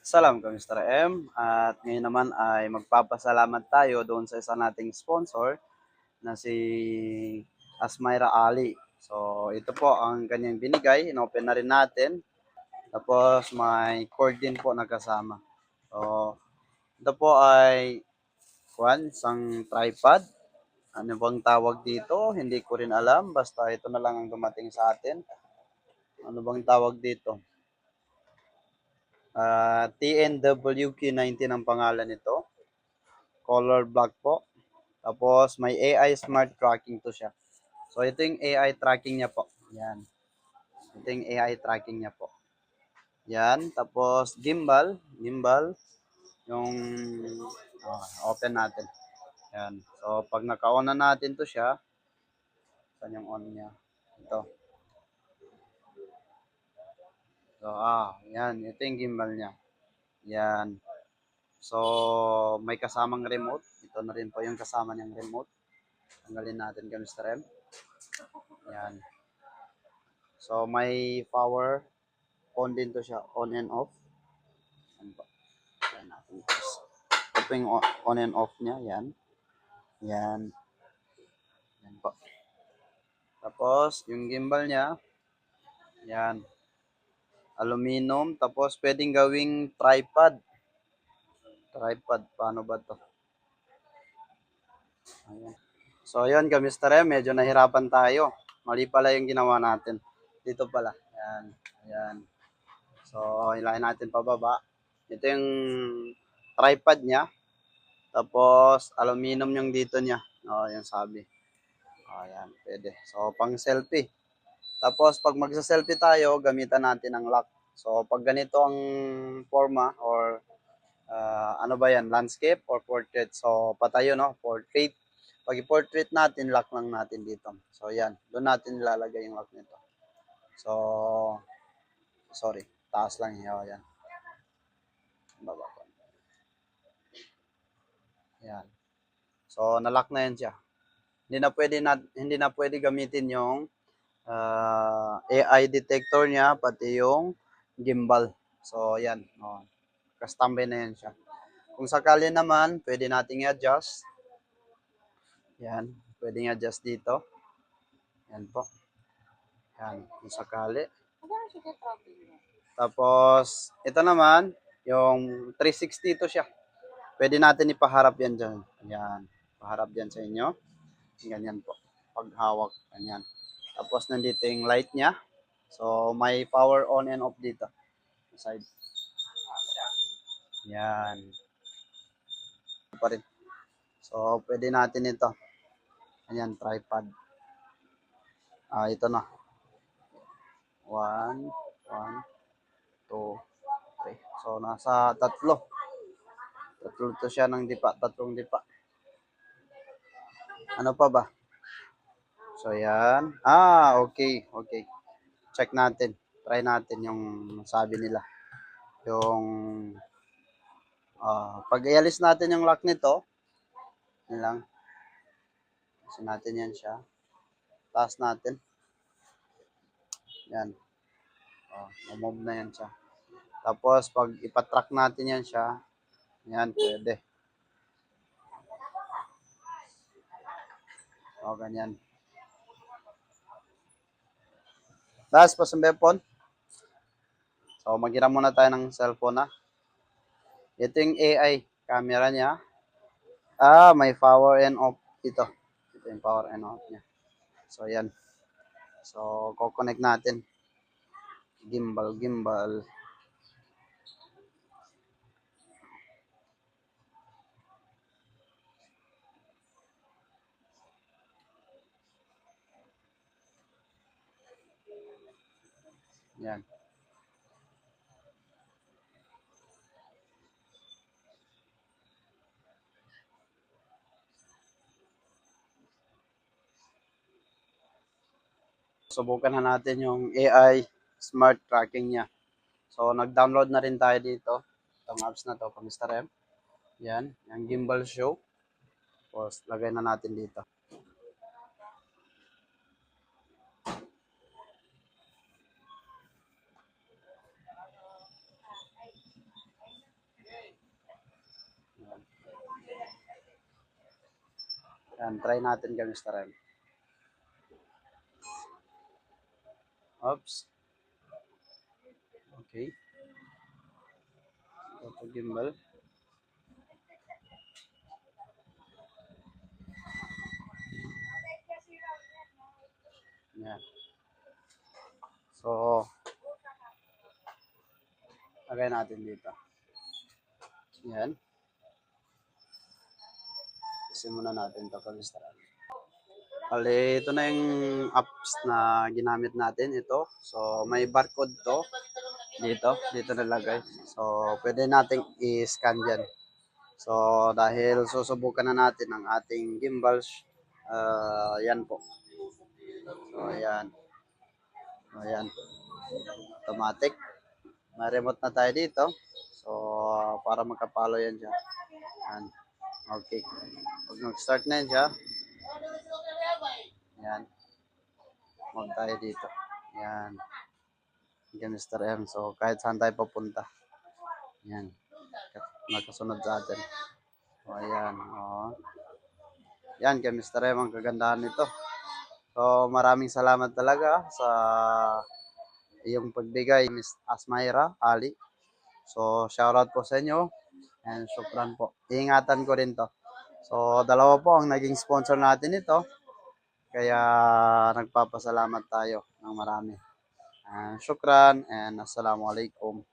Salam ka, Mr. M. At ngayon naman ay magpapasalamat tayo doon sa isa nating sponsor na si Asmaira Ali. So, ito po ang kanyang binigay. Inopen na rin natin. Tapos, may cord din po na kasama. So, ito po ay isang tripod. Ano bang tawag dito? Hindi ko rin alam. Basta ito na lang ang dumating sa atin. Ano bang tawag dito? TNWQ19 ang pangalan nito. Color black po. Tapos may AI smart tracking to siya. So ito yung AI tracking niya po. Yan. Ito yung AI tracking niya po. Yan. Tapos gimbal. Gimbal. Yung open natin. Yan. So pag naka-on na natin to siya, saan yung on niya? Ito. So yan. Ito yung gimbal niya. Yan. So may kasamang remote. Ito na rin po yung kasama niyang remote. Tanggalin natin kay Mr. M. Yan. So may power on din to siya, on and off. Yan po. Yan natin. Ito yung on and off niya, yan. Yan. Yan po. Tapos, yung gimbal niya, yan. Aluminum, tapos pwedeng gawing tripod. Tripod, paano ba to? Ayan. So, yun ka, Mr. M, medyo nahirapan tayo. Mali pala yung ginawa natin. Dito pala. Yan. Ayan. So, hilahin natin pababa. Ito yung tripod niya. Tapos, aluminum yung dito niya. Yung sabi. Ayan, pwede. So, pang selfie. Tapos, pag magsa-selfie tayo, gamitan natin ang lock. So, pag ganito ang forma or ano ba yan, landscape or portrait. So, patayo, no? Portrait. Pag i-portrait natin, lock lang natin dito. So, yan. Doon natin ilalagay yung lock nito. So, sorry. Taas lang yun. Yan. Baba ko. Yan. So, nalock na yan siya. Hindi na pwede gamitin yung AI detector niya, pati yung gimbal. So, yan. Kastambe na yan siya. Kung sakali naman, pwede nating i-adjust. Yan. Pwede i-adjust dito. Yan po. Yan. Kung sakali. Tapos, ito naman, yung 360 to siya. Pwede natin ipaharap yan dyan. Yan. Paharap yan sa inyo. Ganyan po. Paghawak. Ganyan. Tapos, nandito yung light niya. So, may power on and off dito. Side. Yan. Pa rin. So, pwede natin ito. Ayan, tripod. Ito na. 1, 2, 3. So, nasa tatlo. Tatlo to siya ng dipa. Tatlong dipa. Ano pa ba? So, yan. Okay. Okay. Check natin. Try natin yung sabi nila. Yung pag ialis natin yung lock nito, yun lang. Kasi natin yan siya. Taas natin. Yan. Move na yan siya. Tapos, pag ipatrack natin yan siya, yan, pwede. Ganyan. Tapos, pasambepon. So, maghiram muna tayo ng cellphone na. Ito yung AI camera niya. May power and off ito. Ito yung power and off niya. So, yan. So, kukonect natin. Gimbal. Yan. Subukan na natin yung AI smart tracking niya. So, nag-download na rin tayo dito. Itong apps na to, Mr. M. Yan, yung gimbal show. Tapos, lagay na natin dito. Yan, try natin kami Mr. M. Oops. Okay. Go to gimbal. Yan. So, lagay natin dito. Yan. Simulan natin ito kami Mr. M. Bali, ito na yung apps na ginamit natin. Ito. So, may barcode to. Dito nalagay. So, pwede nating i-scan dyan. So, dahil susubukan na natin ang ating gimbals, yan po. So, ayan. So, ayan. Automatic. May remote na tayo dito. So, para magkapalo yan siya. Yan. Okay. Pag nag-start na yan siya, yan. Mag tayo dito. Yan. Yan, Mr. M. So, kahit saan tayo papunta. Yan. Nakasunod sa atin. So, ayan. Oh. Yan, kay Mr. M ang kagandahan nito. So, maraming salamat talaga sa iyong pagbigay, Miss Asmaira Ali. So, shoutout po sa inyo. And syukran po. Iingatan ko rin to. So, dalawa po ang naging sponsor natin ito. Kaya nagpapasalamat tayo ng marami. Syukran and assalamualaikum.